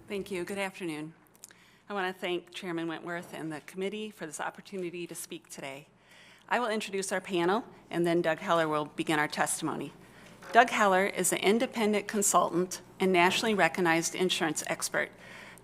Thank you. Good afternoon. I want to thank Chairman Wentworth and the committee for this opportunity to speak today. I will introduce our panel, and then Doug Heller will begin our testimony. Doug Heller is an independent consultant and nationally recognized insurance expert.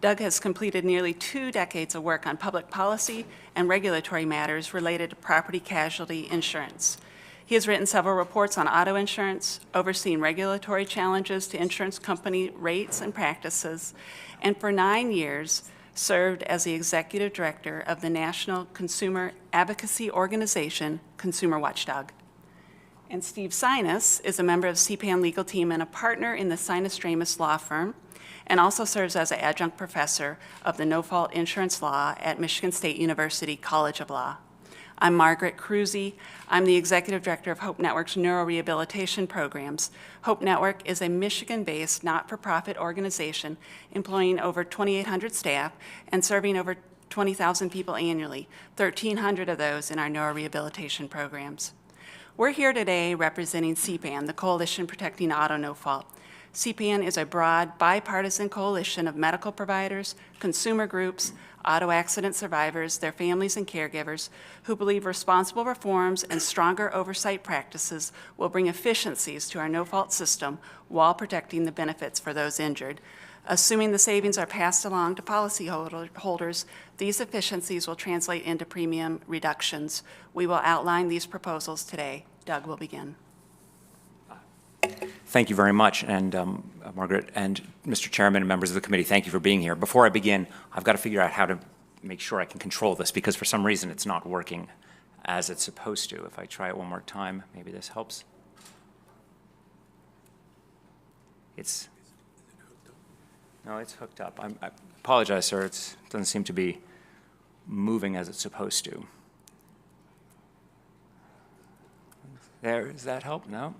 Doug has completed nearly 2 decades of work on public policy and regulatory matters related to property casualty insurance. He has written several reports on auto insurance, overseen regulatory challenges to insurance company rates and practices, and for 9 years served as the executive director of the national consumer advocacy organization, Consumer Watchdog. And Steve Sinus is a member of CPAN legal team and a partner in the Sinus Dramus law firm, and also serves as an adjunct professor of the no-fault insurance law at Michigan State University College of Law. I'm Margaret Cruzy. I'm the executive director of Hope Network's neurorehabilitation programs. Hope Network is a Michigan-based not-for-profit organization employing over 2,800 staff and serving over 20,000 people annually, 1,300 of those in our neurorehabilitation programs. We're here today representing CPAN, the Coalition Protecting Auto No Fault. CPAN is a broad, bipartisan coalition of medical providers, consumer groups, auto accident survivors, their families and caregivers who believe responsible reforms and stronger oversight practices will bring efficiencies to our no-fault system while protecting the benefits for those injured. Assuming the savings are passed along to policyholders, these efficiencies will translate into premium reductions. We will outline these proposals today. Doug will begin. Thank you very much, and Margaret and Mr. Chairman and members of the committee, thank you for being here. Before I begin, I've got to figure out how to make sure I can control this because for some reason it's not working as it's supposed to. If I try it one more time, maybe this helps. No, it's hooked up. I apologize, sir. It doesn't seem to be moving as it's supposed to. There, does that help? No?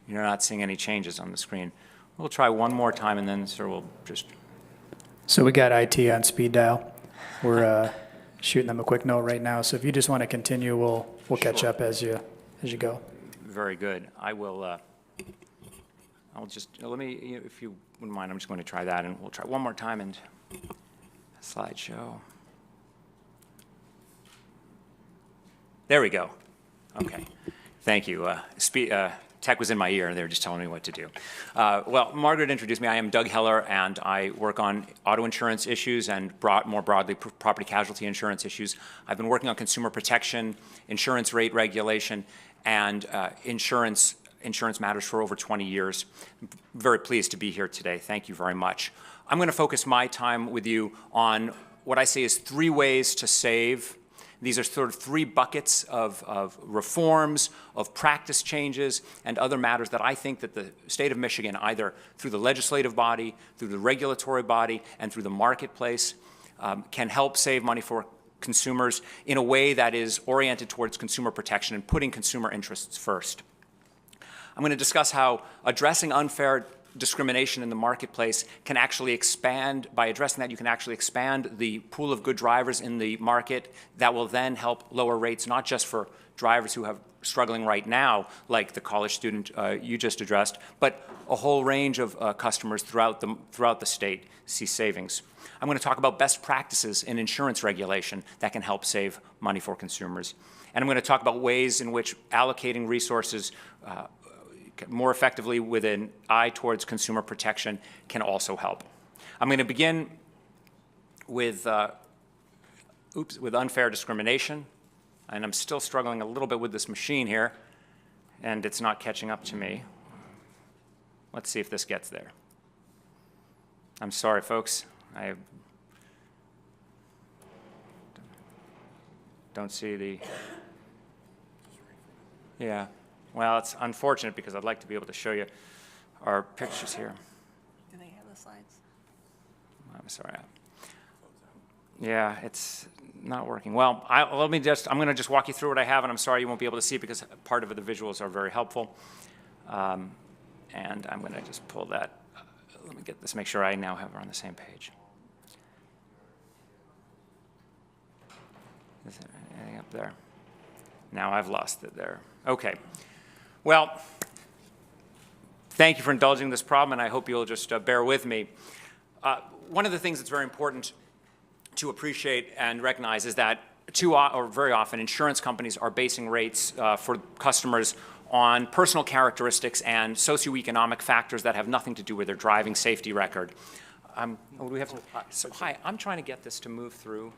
You're not seeing any changes on the screen. We'll try one more time, and then, sir, we'll just... So we got IT on speed dial. We're shooting them a quick note right now. So if you just want to continue, we'll catch up as you go. Very good. I will... I'll just let me, if you wouldn't mind, I'm just going to try that, and we'll try one more time and slideshow. There we go. Okay. Thank you. Tech was in my ear, and they were just telling me what to do. Well, Margaret introduced me. I am Doug Heller, and I work on auto insurance issues and more broadly property casualty insurance issues. I've been working on consumer protection, insurance rate regulation, and insurance matters for over 20 years. I'm very pleased to be here today. Thank you very much. I'm going to focus my time with you on what I say is 3 ways to save. These are sort of 3 buckets of reforms, of practice changes, and other matters that I think that the state of Michigan, either through the legislative body, through the regulatory body, and through the marketplace, can help save money for consumers in a way that is oriented towards consumer protection and putting consumer interests first. I'm going to discuss how addressing unfair discrimination in the marketplace can actually expand. By addressing that, you can actually expand the pool of good drivers in the market that will then help lower rates, not just for drivers who are struggling right now, like the college student you just addressed, but a whole range of customers throughout the state see savings. I'm going to talk about best practices in insurance regulation that can help save money for consumers. And I'm going to talk about ways in which allocating resources more effectively with an eye towards consumer protection can also help. I'm going to begin with unfair discrimination, and I'm still struggling a little bit with this machine here, and it's not catching up to me. Let's see if this gets there. I'm sorry, folks. I don't see the... Yeah. Well, it's unfortunate because I'd like to be able to show you our pictures here. Do they have the slides? I'm sorry. Yeah, it's not working. Well, I'm going to just walk you through what I have, and I'm sorry you won't be able to see it because part of it, the visuals are very helpful. And I'm going to just pull that. Let me get this, make sure I now have her on the same page. Is there anything up there? Now I've lost it there. Okay. Well, Thank you for indulging this problem, and I hope you'll just bear with me. One of the things that's very important to appreciate and recognize is that very often insurance companies are basing rates for customers on personal characteristics and socioeconomic factors that have nothing to do with their driving safety record. We have so, hi, I'm trying to get this to move through.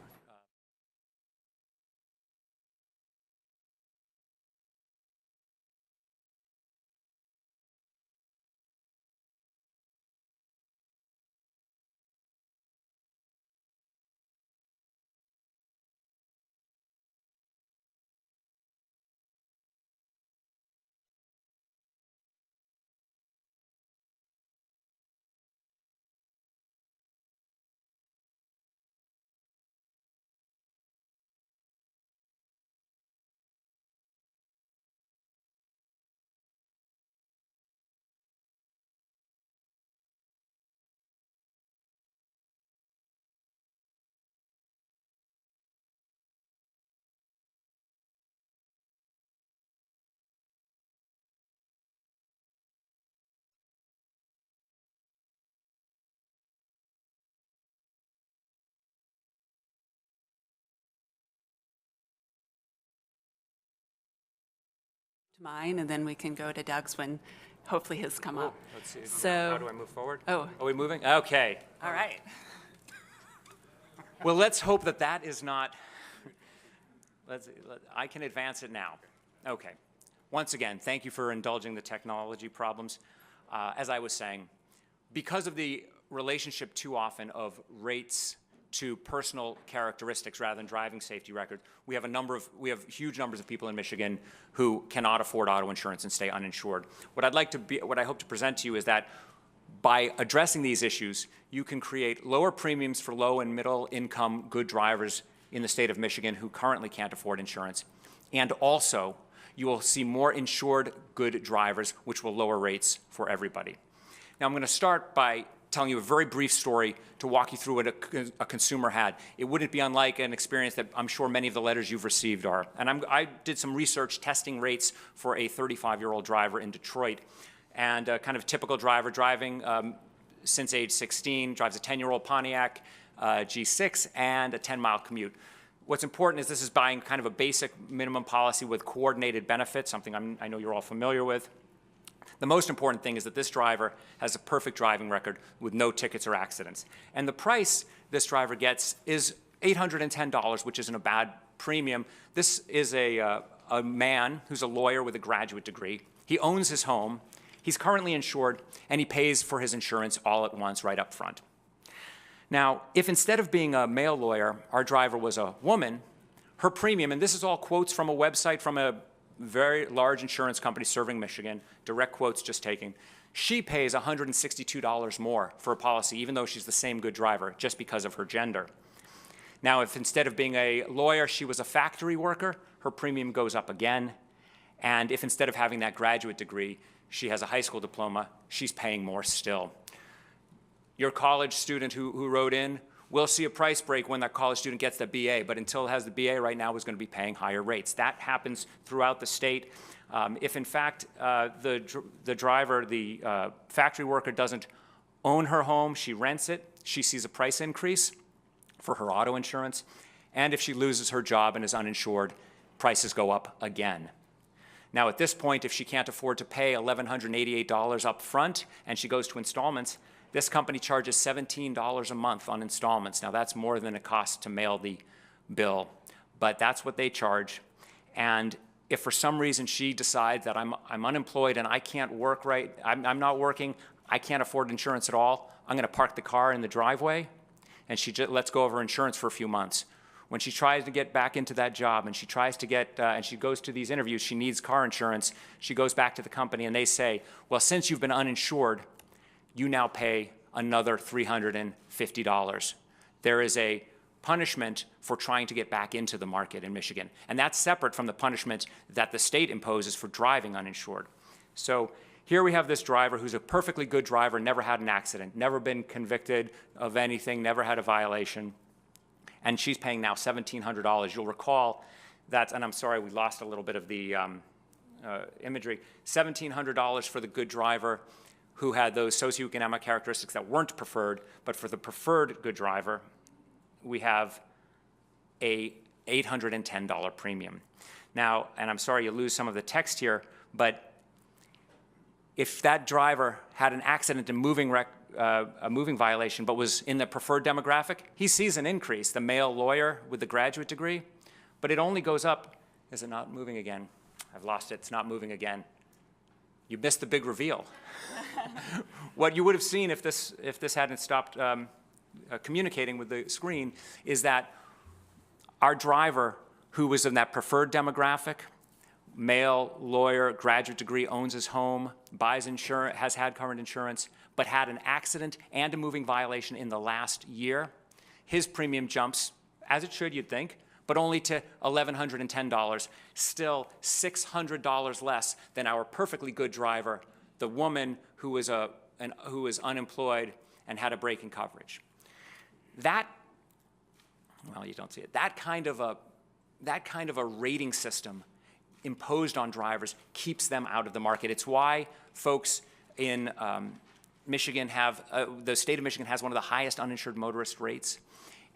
To mine, and then we can go to Doug's when hopefully his come up. Let's see. So- How do I move forward? Oh. Are we moving? Okay. All right. Well, let's hope that that is not, I can advance it now. Okay. Once again, thank you for indulging the technology problems. As I was saying, because of the relationship too often of rates to personal characteristics rather than driving safety record, we have huge numbers of people in Michigan who cannot afford auto insurance and stay uninsured. What I hope to present to you is that by addressing these issues, you can create lower premiums for low and middle income good drivers in the state of Michigan who currently can't afford insurance. And also, you will see more insured good drivers, which will lower rates for everybody. Now, I'm going to start by telling you a very brief story to walk you through what a consumer had. It wouldn't be unlike an experience that I'm sure many of the letters you've received are. And I did some research testing rates for a 35-year-old driver in Detroit. And a kind of typical driver driving since age 16, drives a 10-year-old Pontiac G6 and a 10-mile commute. What's important is this is buying kind of a basic minimum policy with coordinated benefits, something I know you're all familiar with. The most important thing is that this driver has a perfect driving record with no tickets or accidents. And the price this driver gets is $810, which isn't a bad premium. This is a man who's a lawyer with a graduate degree. He owns his home. He's currently insured, and he pays for his insurance all at once right up front. Now, if instead of being a male lawyer, our driver was a woman, her premium, and this is all quotes from a website from a very large insurance company serving Michigan, direct quotes just taken, she pays $162 more for a policy, even though she's the same good driver, just because of her gender. Now, if instead of being a lawyer, she was a factory worker, her premium goes up again. And if instead of having that graduate degree, she has a high school diploma, she's paying more still. Your college student who wrote in will see a price break when that college student gets the BA, but until it has the BA right now is going to be paying higher rates. That happens throughout the state. If in fact the driver, the factory worker doesn't own her home, she rents it, she sees a price increase for her auto insurance. And if she loses her job and is uninsured, prices go up again. Now, at this point, if she can't afford to pay $1,188 up front and she goes to installments, this company charges $17 a month on installments. Now, that's more than it costs to mail the bill, but that's what they charge. And if for some reason she decides that I'm unemployed and I can't work I'm not working, I can't afford insurance at all, I'm going to park the car in the driveway, and she just lets go of her insurance for a few months. When she tries to get back into that job and she tries to get, and she goes to these interviews, she needs car insurance, she goes back to the company and they say, well, since you've been uninsured, you now pay another $350. There is a punishment for trying to get back into the market in Michigan. And that's separate from the punishment that the state imposes for driving uninsured. So here we have this driver who's a perfectly good driver, never had an accident, never been convicted of anything, never had a violation. And she's paying now $1,700. You'll recall that, and I'm sorry, we lost a little bit of the imagery, $1,700 for the good driver. who had those socioeconomic characteristics that weren't preferred, but for the preferred good driver, we have a $810 premium. Now, and I'm sorry you lose some of the text here, but if that driver had an accident and a moving violation but was in the preferred demographic, he sees an increase, the male lawyer with the graduate degree, but it only goes up. Is it not moving again? I've lost it. It's not moving again. You missed the big reveal. What you would have seen if this hadn't stopped communicating with the screen is that our driver, who was in that preferred demographic, male, lawyer, graduate degree, owns his home, buys insurance, has had current insurance, but had an accident and a moving violation in the last year, his premium jumps, as it should, you'd think, but only to $1,110, still $600 less than our perfectly good driver, the woman who was unemployed and had a break in coverage. That, well, you don't see it. That kind of a rating system imposed on drivers keeps them out of the market. It's why folks in Michigan the state of Michigan has one of the highest uninsured motorist rates.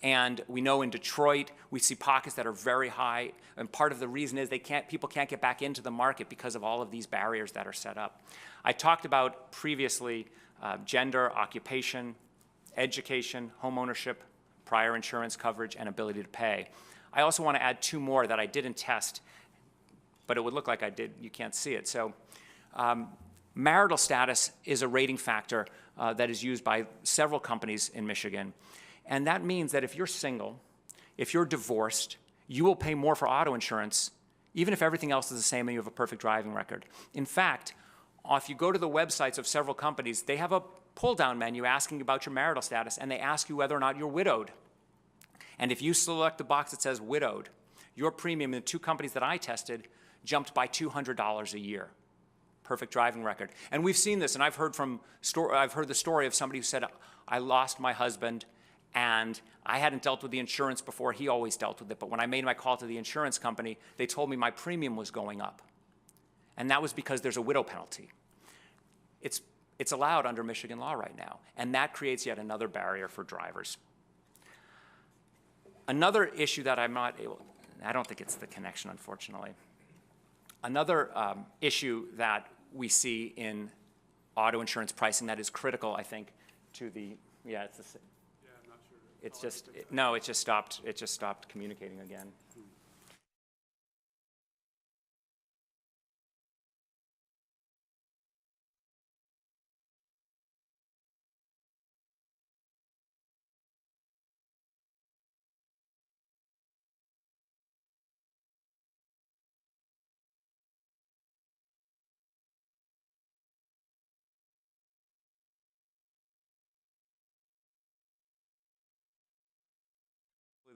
And we know in Detroit, we see pockets that are very high. And part of the reason is people can't get back into the market because of all of these barriers that are set up. I talked about previously gender, occupation, education, home ownership, prior insurance coverage, and ability to pay. I also want to add two more that I didn't test, but it would look like I did. You can't see it. So marital status is a rating factor that is used by several companies in Michigan. And that means that if you're single, if you're divorced, you will pay more for auto insurance, even if everything else is the same and you have a perfect driving record. In fact, if you go to the websites of several companies, they have a pull-down menu asking about your marital status, and they ask you whether or not you're widowed. And if you select the box that says widowed, your premium in the two companies that I tested jumped by $200 a year. Perfect driving record. And we've seen this, and I've heard the story of somebody who said, I lost my husband, and I hadn't dealt with the insurance before. He always dealt with it. But when I made my call to the insurance company, they told me my premium was going up. And that was because there's a widow penalty. It's allowed under Michigan law right now. And that creates yet another barrier for drivers. Another issue that I don't think it's the connection, unfortunately. Another issue that we see in auto insurance pricing that is critical, I think, to the, yeah, it's the, yeah, I'm not sure. It's just, no, it just stopped communicating again.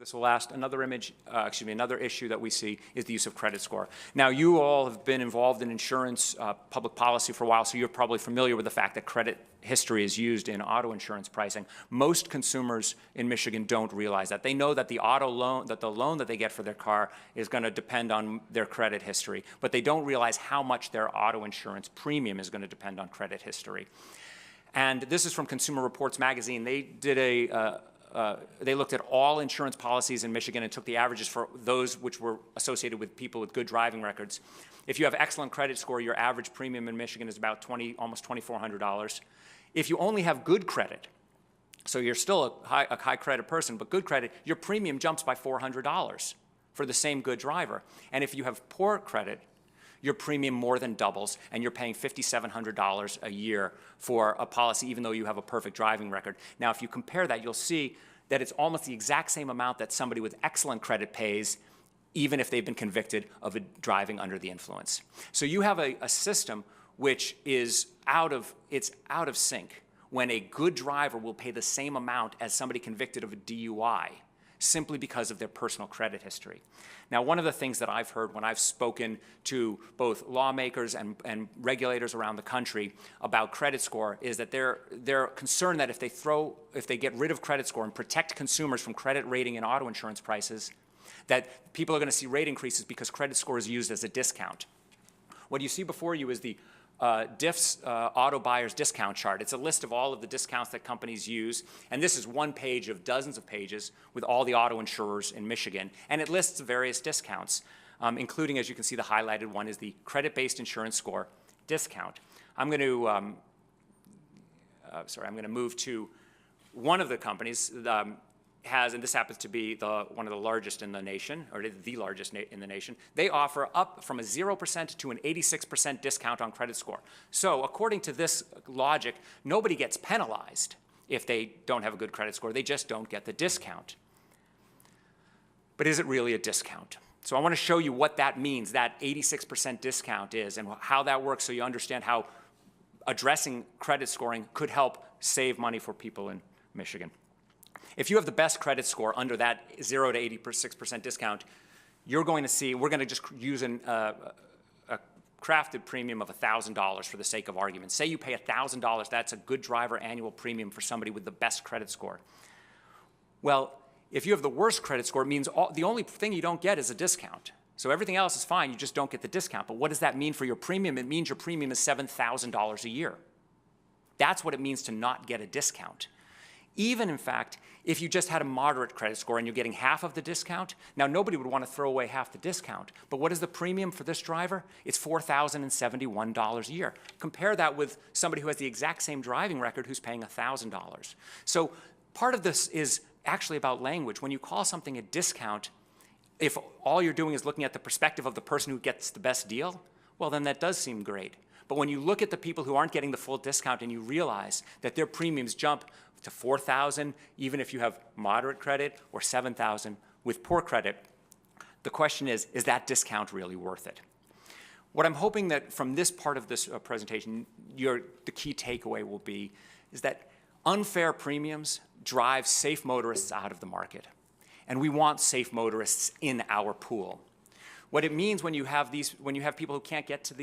This will last. Another issue that we see is the use of credit score. Now, you all have been involved in insurance public policy for a while, so you're probably familiar with the fact that credit history is used in auto insurance pricing. Most consumers in Michigan don't realize that. They know that the loan that they get for their car is going to depend on their credit history, but they don't realize how much their auto insurance premium is going to depend on credit history. And this is from Consumer Reports magazine. They did they looked at all insurance policies in Michigan and took the averages for those which were associated with people with good driving records. If you have excellent credit score, your average premium in Michigan is about almost $2,400. If you only have good credit, so you're still a high credit person, but good credit, your premium jumps by $400 for the same good driver. And if you have poor credit, your premium more than doubles, and you're paying $5,700 a year for a policy, even though you have a perfect driving record. Now, if you compare that, you'll see that it's almost the exact same amount that somebody with excellent credit pays, even if they've been convicted of driving under the influence. So you have a system which is out of sync when a good driver will pay the same amount as somebody convicted of a DUI, simply because of their personal credit history. Now, one of the things that I've heard when I've spoken to both lawmakers and regulators around the country about credit score is that they're concerned that if they get rid of credit score and protect consumers from credit rating and auto insurance prices, that people are going to see rate increases because credit score is used as a discount. What you see before you is the Diff's Auto Buyer's Discount Chart. It's a list of all of the discounts that companies use, and this is one page of dozens of pages with all the auto insurers in Michigan, and it lists various discounts, including, as you can see, the highlighted one is the credit-based insurance score discount. I'm going to move to one of the companies and this happens to be one of the largest in the nation, or the largest in the nation. They offer up from a 0% to an 86% discount on credit score. So according to this logic, nobody gets penalized if they don't have a good credit score. They just don't get the discount. But is it really a discount? So I want to show you what that means, that 86% discount is, and how that works so you understand how addressing credit scoring could help save money for people in Michigan. If you have the best credit score under that 0 to 86% discount, you're going to see, we're going to just use a crafted premium of $1,000 for the sake of argument. Say you pay $1,000, that's a good driver annual premium for somebody with the best credit score. Well, if you have the worst credit score, it means the only thing you don't get is a discount. So everything else is fine, you just don't get the discount. But what does that mean for your premium? It means your premium is $7,000 a year. That's what it means to not get a discount. Even, in fact, if you just had a moderate credit score and you're getting half of the discount, now nobody would want to throw away half the discount. But what is the premium for this driver? It's $4,071 a year. Compare that with somebody who has the exact same driving record who's paying $1,000. So part of this is actually about language. When you call something a discount, if all you're doing is looking at the perspective of the person who gets the best deal, well, then that does seem great. But when you look at the people who aren't getting the full discount and you realize that their premiums jump to $4,000, even if you have moderate credit, or $7,000 with poor credit, the question is that discount really worth it? What I'm hoping that from this part of this presentation, the key takeaway will be is that unfair premiums drive safe motorists out of the market. And we want safe motorists in our pool. What it means when you have people who can't get to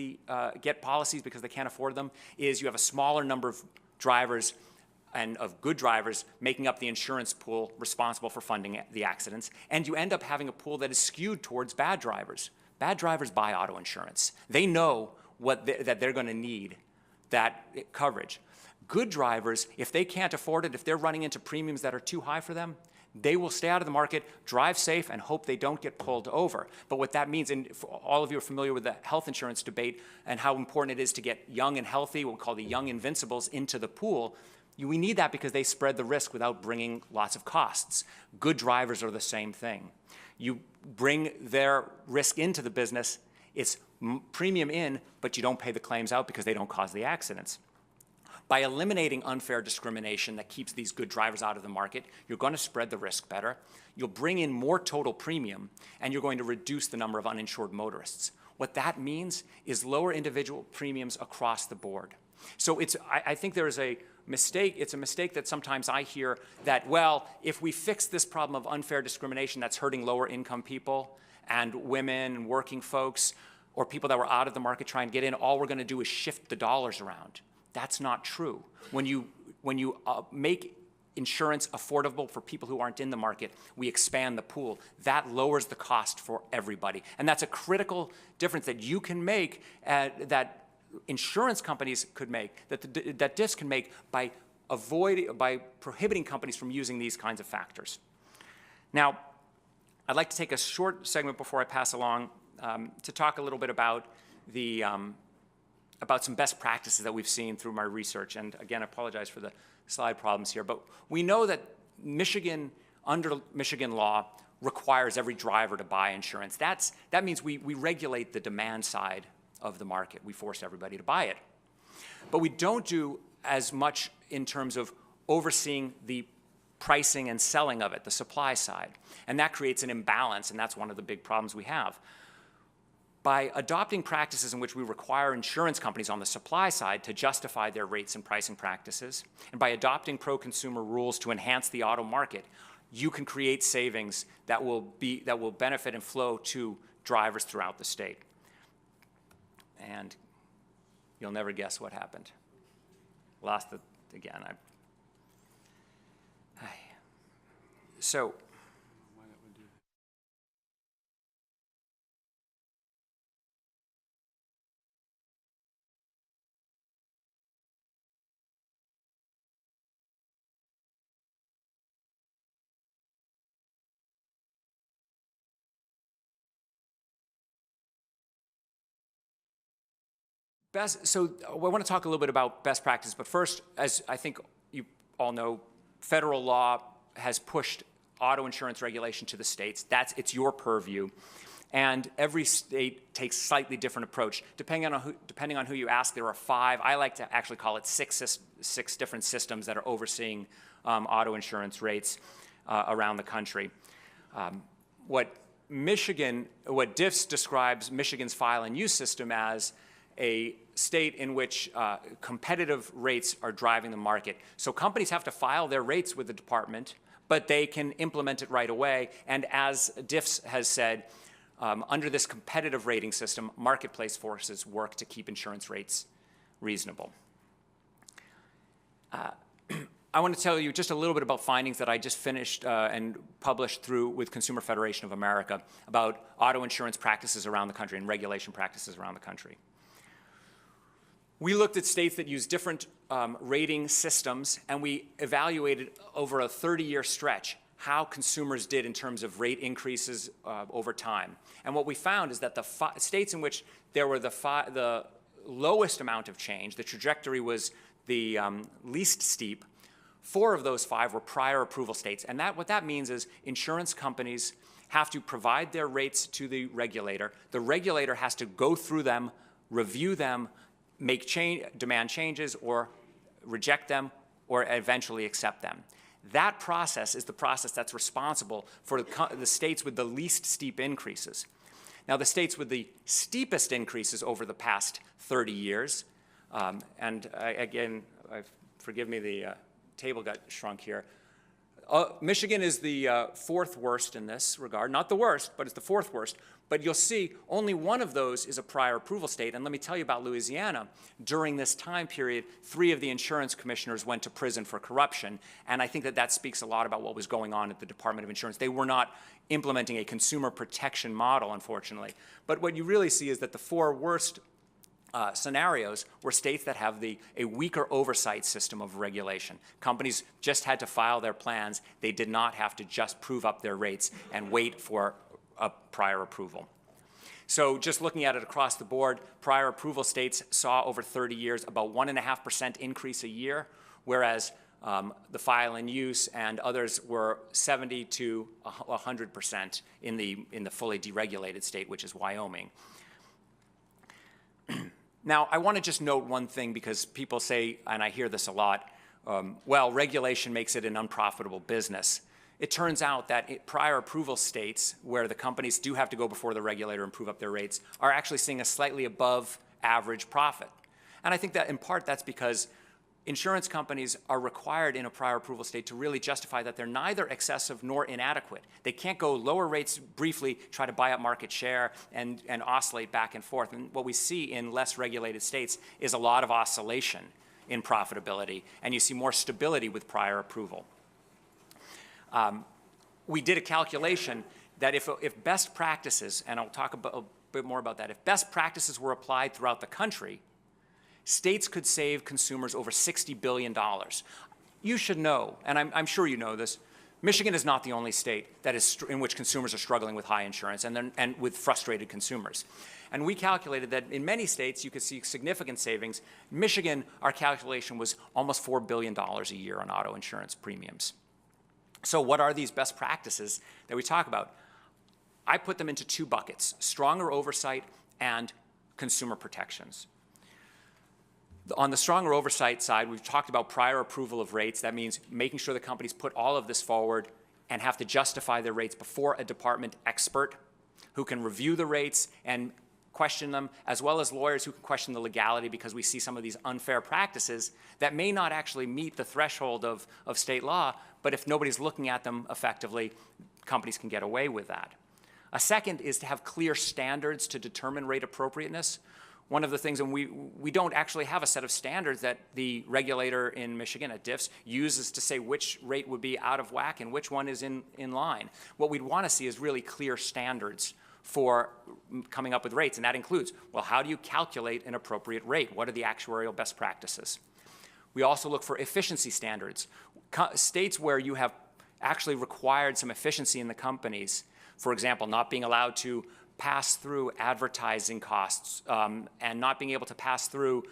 get policies because they can't afford them is you have a smaller number of drivers and of good drivers making up the insurance pool responsible for funding the accidents, and you end up having a pool that is skewed towards bad drivers. Bad drivers buy auto insurance. They know that they're going to need that coverage. Good drivers, if they can't afford it, if they're running into premiums that are too high for them, they will stay out of the market, drive safe, and hope they don't get pulled over. But what that means, and all of you are familiar with the health insurance debate and how important it is to get young and healthy, what we call the young invincibles, into the pool, we need that because they spread the risk without bringing lots of costs. Good drivers are the same thing. You bring their risk into the business, it's premium in, but you don't pay the claims out because they don't cause the accidents. By eliminating unfair discrimination that keeps these good drivers out of the market, you're going to spread the risk better, you'll bring in more total premium, and you're going to reduce the number of uninsured motorists. What that means is lower individual premiums across the board. So I think there is a mistake. It's a mistake that sometimes I hear that, well, if we fix this problem of unfair discrimination that's hurting lower income people and women and working folks or people that were out of the market trying to get in, all we're going to do is shift the dollars around. That's not true. When you make insurance affordable for people who aren't in the market, we expand the pool. That lowers the cost for everybody. And that's a critical difference that you can make, that insurance companies could make, that DIFs can make by prohibiting companies from using these kinds of factors. Now, I'd like to take a short segment before I pass along to talk a little bit about about some best practices that we've seen through my research. And again, I apologize for the slide problems here, but we know that Michigan, under Michigan law, requires every driver to buy insurance. That means we regulate the demand side of the market. We force everybody to buy it. But we don't do as much in terms of overseeing the pricing and selling of it, the supply side. And that creates an imbalance, and that's one of the big problems we have. By adopting practices in which we require insurance companies on the supply side to justify their rates and pricing practices, and by adopting pro-consumer rules to enhance the auto market, you can create savings that will benefit and flow to drivers throughout the state. And you'll never guess what happened. Lost it again. So So I want to talk a little bit about best practice, but first, as I think you all know, federal law has pushed auto insurance regulation to the states. It's your purview. And every state takes a slightly different approach. Depending on who you ask, there are 5. I like to actually call it 6 different systems that are overseeing auto insurance rates around the country. What DIFS describes Michigan's file and use system as a state in which competitive rates are driving the market. So companies have to file their rates with the department, but they can implement it right away. And as DIFS has said, under this competitive rating system, marketplace forces work to keep insurance rates reasonable. I want to tell you just a little bit about findings that I just finished and published with Consumer Federation of America about auto insurance practices around the country and regulation practices around the country. We looked at states that use different rating systems, and we evaluated over a 30-year stretch how consumers did in terms of rate increases over time. And what we found is that the states in which there were the lowest amount of change, the trajectory was the least steep, 4 of those 5 were prior approval states. And what that means is insurance companies have to provide their rates to the regulator. The regulator has to go through them, review them, demand changes, or reject them, or eventually accept them. That process is the process that's responsible for the states with the least steep increases. Now, the states with the steepest increases over the past 30 years, forgive me, the table got shrunk here. Michigan is the 4th worst in this regard. Not the worst, but it's the 4th worst. But you'll see only one of those is a prior approval state. And let me tell you about Louisiana. During this time period, 3 of the insurance commissioners went to prison for corruption. And I think that speaks a lot about what was going on at the Department of Insurance. They were not implementing a consumer protection model, unfortunately. But what you really see is that the 4 worst scenarios were states that have a weaker oversight system of regulation. Companies just had to file their plans. They did not have to just prove up their rates and wait for a prior approval. So just looking at it across the board, prior approval states saw over 30 years about 1.5% increase a year, whereas the file and use and others were 70 to 100% in the fully deregulated state, which is Wyoming. Now, I want to just note one thing because people say, and I hear this a lot, well, regulation makes it an unprofitable business. It turns out that prior approval states, where the companies do have to go before the regulator and prove up their rates, are actually seeing a slightly above average profit. And I think that in part that's because insurance companies are required in a prior approval state to really justify that they're neither excessive nor inadequate. They can't go lower rates briefly, try to buy up market share, and oscillate back and forth. And what we see in less regulated states is a lot of oscillation in profitability, and you see more stability with prior approval. We did a calculation that if best practices, and I'll talk a bit more about that, if best practices were applied throughout the country, states could save consumers over $60 billion. You should know, and I'm sure you know this, Michigan is not the only state that is in which consumers are struggling with high insurance and with frustrated consumers. And we calculated that in many states you could see significant savings. Michigan, our calculation was almost $4 billion a year on auto insurance premiums. So what are these best practices that we talk about? I put them into 2 buckets: stronger oversight and consumer protections. On the stronger oversight side, we've talked about prior approval of rates. That means making sure the companies put all of this forward and have to justify their rates before a department expert who can review the rates and question them, as well as lawyers who can question the legality, because we see some of these unfair practices that may not actually meet the threshold of state law, but if nobody's looking at them effectively, companies can get away with that. A second is to have clear standards to determine rate appropriateness. One of the things, and we don't actually have a set of standards that the regulator in Michigan at DIFS uses to say which rate would be out of whack and which one is in line. What we'd want to see is really clear standards for coming up with rates, and that includes, well, how do you calculate an appropriate rate? What are the actuarial best practices? We also look for efficiency standards. States where you have actually required some efficiency in the companies, for example, not being allowed to pass through advertising costs and not being able to pass through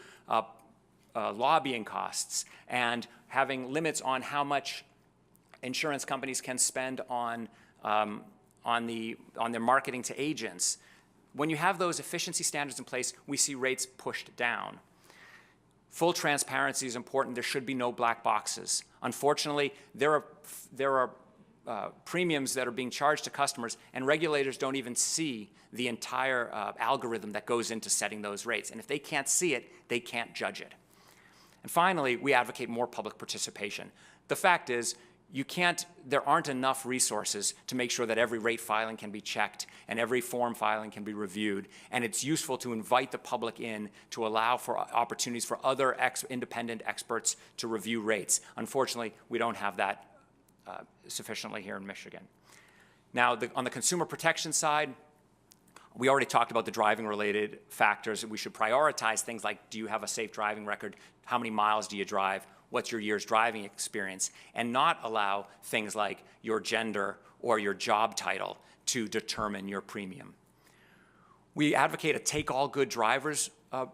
lobbying costs and having limits on how much insurance companies can spend on their marketing to agents. When you have those efficiency standards in place, we see rates pushed down. Full transparency is important. There should be no black boxes. Unfortunately, there are premiums that are being charged to customers, and regulators don't even see the entire algorithm that goes into setting those rates. And if they can't see it, they can't judge it. And finally, we advocate more public participation. The fact is, there aren't enough resources to make sure that every rate filing can be checked and every form filing can be reviewed. And it's useful to invite the public in to allow for opportunities for other independent experts to review rates. Unfortunately, we don't have that sufficiently here in Michigan. Now, on the consumer protection side, we already talked about the driving-related factors. We should prioritize things like, do you have a safe driving record? How many miles do you drive? What's your year's driving experience? And not allow things like your gender or your job title to determine your premium. We advocate a take-all good drivers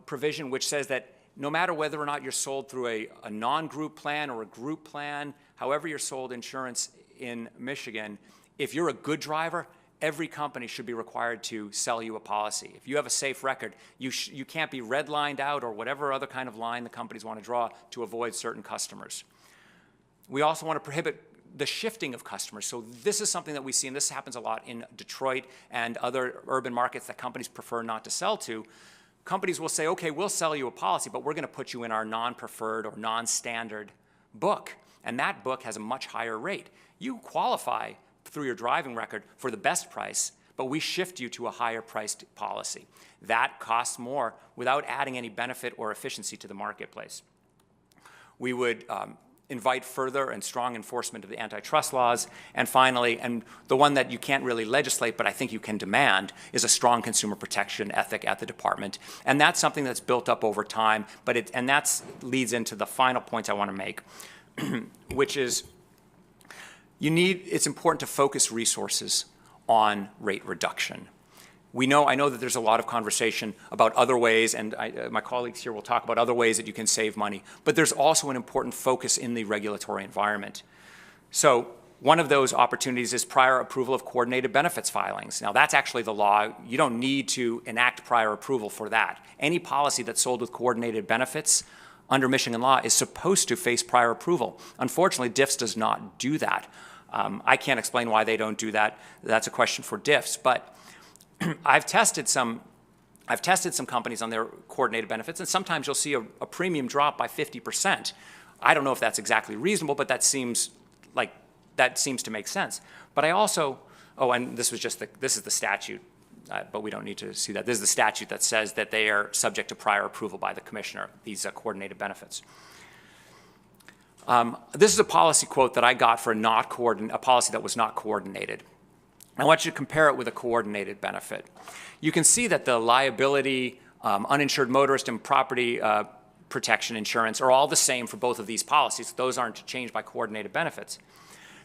provision, which says that no matter whether or not you're sold through a non-group plan or a group plan, however you're sold insurance in Michigan, if you're a good driver, every company should be required to sell you a policy. If you have a safe record, you can't be redlined out or whatever other kind of line the companies want to draw to avoid certain customers. We also want to prohibit the shifting of customers. So this is something that we see, and this happens a lot in Detroit and other urban markets that companies prefer not to sell to. Companies will say, okay, we'll sell you a policy, but we're going to put you in our non-preferred or non-standard book. And that book has a much higher rate. You qualify through your driving record for the best price, but we shift you to a higher priced policy. That costs more without adding any benefit or efficiency to the marketplace. We would invite further and strong enforcement of the antitrust laws. And finally, and the one that you can't really legislate, but I think you can demand, is a strong consumer protection ethic at the department. And that's something that's built up over time, and that leads into the final points I want to make, which is it's important to focus resources on rate reduction. I know that there's a lot of conversation about other ways, and my colleagues here will talk about other ways that you can save money, but there's also an important focus in the regulatory environment. So one of those opportunities is prior approval of coordinated benefits filings. Now, that's actually the law. You don't need to enact prior approval for that. Any policy that's sold with coordinated benefits under Michigan law is supposed to face prior approval. Unfortunately, DIFS does not do that. I can't explain why they don't do that. That's a question for DIFS. But I've tested some companies on their coordinated benefits, and sometimes you'll see a premium drop by 50%. I don't know if that's exactly reasonable, but that seems to make sense. But I also, and this is the statute, but we don't need to see that. This is the statute that says that they are subject to prior approval by the commissioner, these coordinated benefits. This is a policy quote that I got for a policy that was not coordinated. I want you to compare it with a coordinated benefit. You can see that the liability, uninsured motorist, and property protection insurance are all the same for both of these policies. Those aren't changed by coordinated benefits.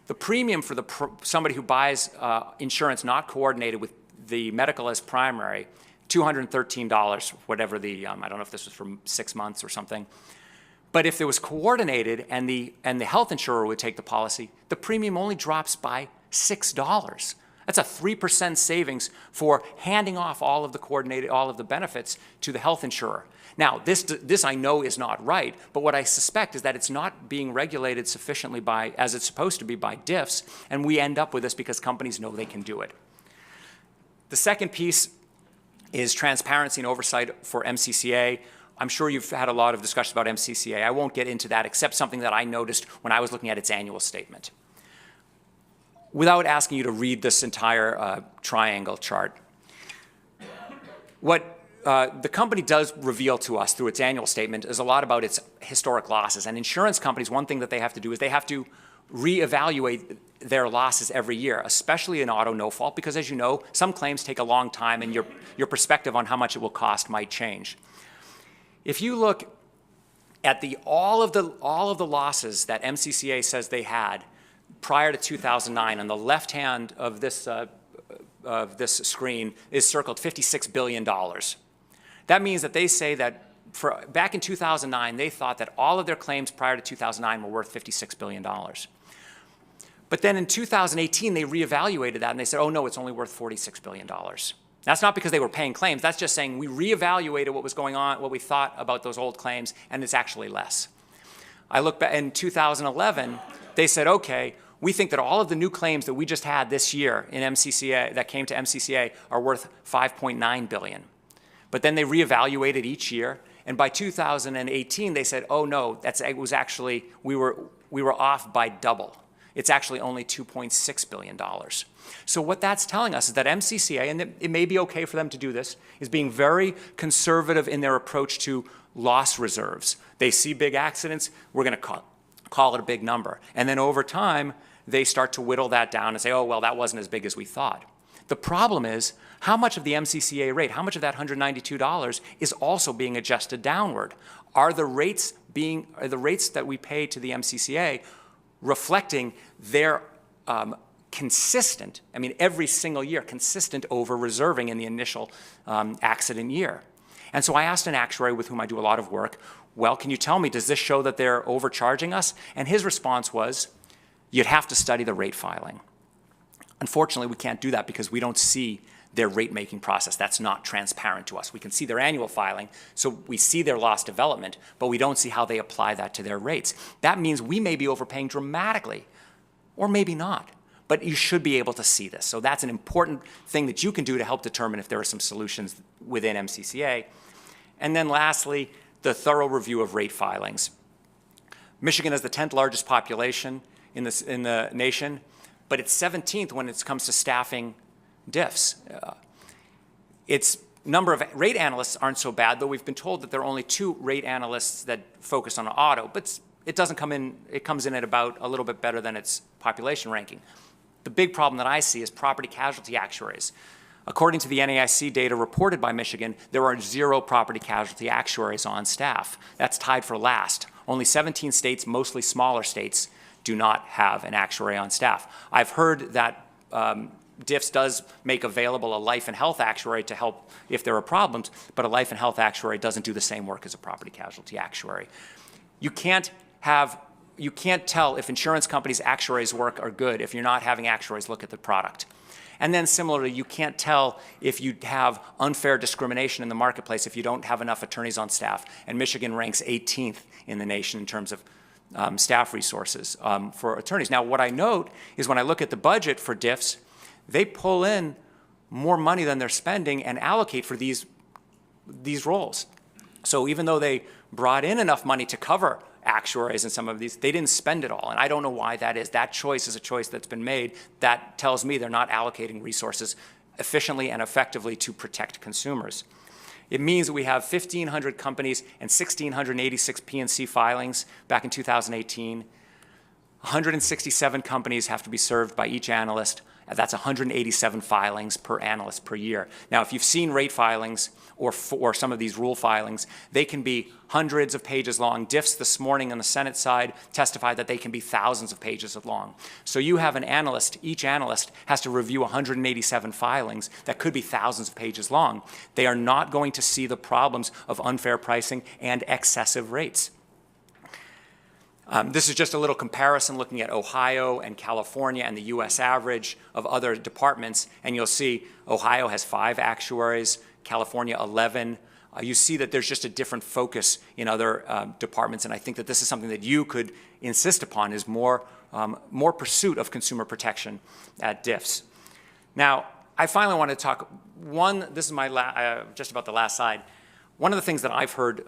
The premium for somebody who buys insurance not coordinated with the medical as primary, $213, whatever I don't know if this was for 6 months or something. But if it was coordinated and the health insurer would take the policy, the premium only drops by $6. That's a 3% savings for handing off all of the benefits to the health insurer. Now, this I know is not right, but what I suspect is that it's not being regulated sufficiently as it's supposed to be by DIFS, and we end up with this because companies know they can do it. The second piece is transparency and oversight for MCCA. I'm sure you've had a lot of discussions about MCCA. I won't get into that except something that I noticed when I was looking at its annual statement. Without asking you to read this entire triangle chart, what the company does reveal to us through its annual statement is a lot about its historic losses. And insurance companies, one thing that they have to do is they have to reevaluate their losses every year, especially in auto no fault, because as you know, some claims take a long time and your perspective on how much it will cost might change. If you look at all of the losses that MCCA says they had prior to 2009, on the left hand of this of this screen is circled $56 billion. That means that they say that back in 2009, they thought that all of their claims prior to 2009 were worth $56 billion. But then in 2018, they reevaluated that and they said, oh no, it's only worth $46 billion. That's not because they were paying claims. That's just saying we reevaluated what was going on, what we thought about those old claims, and it's actually less. I look back in 2011, they said, okay, we think that all of the new claims that we just had this year in MCCA, that came to MCCA, are worth $5.9 billion. But then they reevaluated each year, and by 2018, they said, oh no, we were off by double. It's actually only $2.6 billion. So what that's telling us is that MCCA, and it may be okay for them to do this, is being very conservative in their approach to loss reserves. They see big accidents, we're going to call it a big number. And then over time, they start to whittle that down and say, oh, well, that wasn't as big as we thought. The problem is, how much of the MCCA rate, how much of that $192 is also being adjusted downward? Are the rates that we pay to the MCCA reflecting their consistent, I mean every single year, consistent over-reserving in the initial accident year? And so I asked an actuary with whom I do a lot of work, well, can you tell me, does this show that they're overcharging us? And his response was, you'd have to study the rate filing. Unfortunately, we can't do that because we don't see their rate-making process. That's not transparent to us. We can see their annual filing, so we see their loss development, but we don't see how they apply that to their rates. That means we may be overpaying dramatically, or maybe not. But you should be able to see this. So that's an important thing that you can do to help determine if there are some solutions within MCCA. And then lastly, the thorough review of rate filings. Michigan has the 10th largest population in the nation, but it's 17th when it comes to staffing diffs. Its number of rate analysts aren't so bad, though we've been told that there are only 2 rate analysts that focus on auto, but it doesn't come in, it comes in at about a little bit better than its population ranking. The big problem that I see is property casualty actuaries. According to the NAIC data reported by Michigan, there are 0 property casualty actuaries on staff. That's tied for last. Only 17 states, mostly smaller states, do not have an actuary on staff. I've heard that DIFS does make available a life and health actuary to help if there are problems, but a life and health actuary doesn't do the same work as a property casualty actuary. You can't tell if insurance companies' actuaries' work are good if you're not having actuaries look at the product. And then similarly, you can't tell if you have unfair discrimination in the marketplace if you don't have enough attorneys on staff. And Michigan ranks 18th in the nation in terms of staff resources for attorneys. Now, what I note is when I look at the budget for DIFS, they pull in more money than they're spending and allocate for these roles. So even though they brought in enough money to cover actuaries and some of these, they didn't spend it all. And I don't know why that is. That choice is a choice that's been made. That tells me they're not allocating resources efficiently and effectively to protect consumers. It means that we have 1,500 companies and 1,686 P&C filings back in 2018. 167 companies have to be served by each analyst. That's 187 filings per analyst per year. Now, if you've seen rate filings or some of these rule filings, they can be hundreds of pages long. DIFS this morning on the Senate side testified that they can be thousands of pages long. So you have an analyst, each analyst has to review 187 filings that could be thousands of pages long. They are not going to see the problems of unfair pricing and excessive rates. This is just a little comparison looking at Ohio and California and the US average of other departments, and you'll see Ohio has 5 actuaries, California 11. You see that there's just a different focus in other departments, and I think that this is something that you could insist upon is more pursuit of consumer protection at DIFS. Now, I finally want to talk, this is my just about the last slide. One of the things that I've heard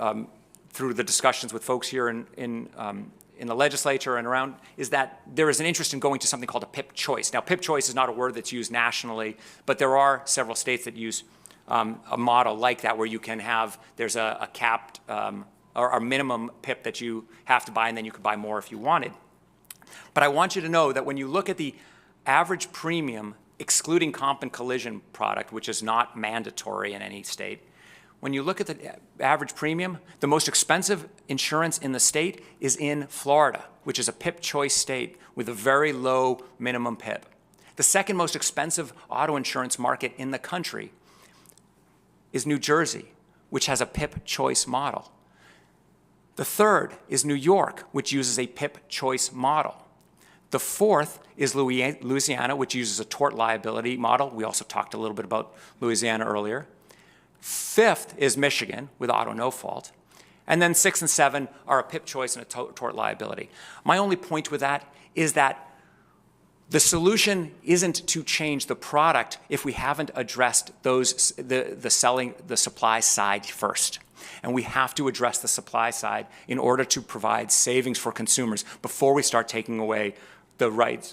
through the discussions with folks here in the legislature and around is that there is an interest in going to something called a PIP choice. Now, PIP choice is not a word that's used nationally, but there are several states that use a model like that where you can have, there's a capped or a minimum PIP that you have to buy, and then you could buy more if you wanted. But I want you to know that when you look at the average premium, excluding comp and collision product, which is not mandatory in any state, when you look at the average premium, the most expensive insurance in the state is in Florida, which is a PIP choice state with a very low minimum PIP. The second most expensive auto insurance market in the country is New Jersey, which has a PIP choice model. The third is New York, which uses a PIP choice model. The fourth is Louisiana, which uses a tort liability model. We also talked a little bit about Louisiana earlier. Fifth is Michigan with auto no fault. And then 6 and 7 are a PIP choice and a tort liability. My only point with that is that the solution isn't to change the product if we haven't addressed the supply side first. And we have to address the supply side in order to provide savings for consumers before we start taking away the rights,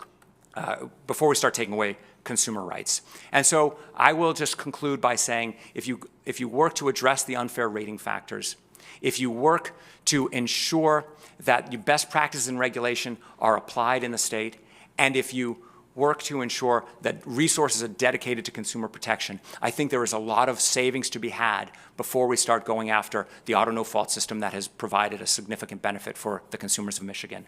before we start taking away consumer rights. And so I will just conclude by saying, if you work to address the unfair rating factors, if you work to ensure that your best practices and regulation are applied in the state, and if you work to ensure that resources are dedicated to consumer protection, I think there is a lot of savings to be had before we start going after the auto no-fault system that has provided a significant benefit for the consumers of Michigan.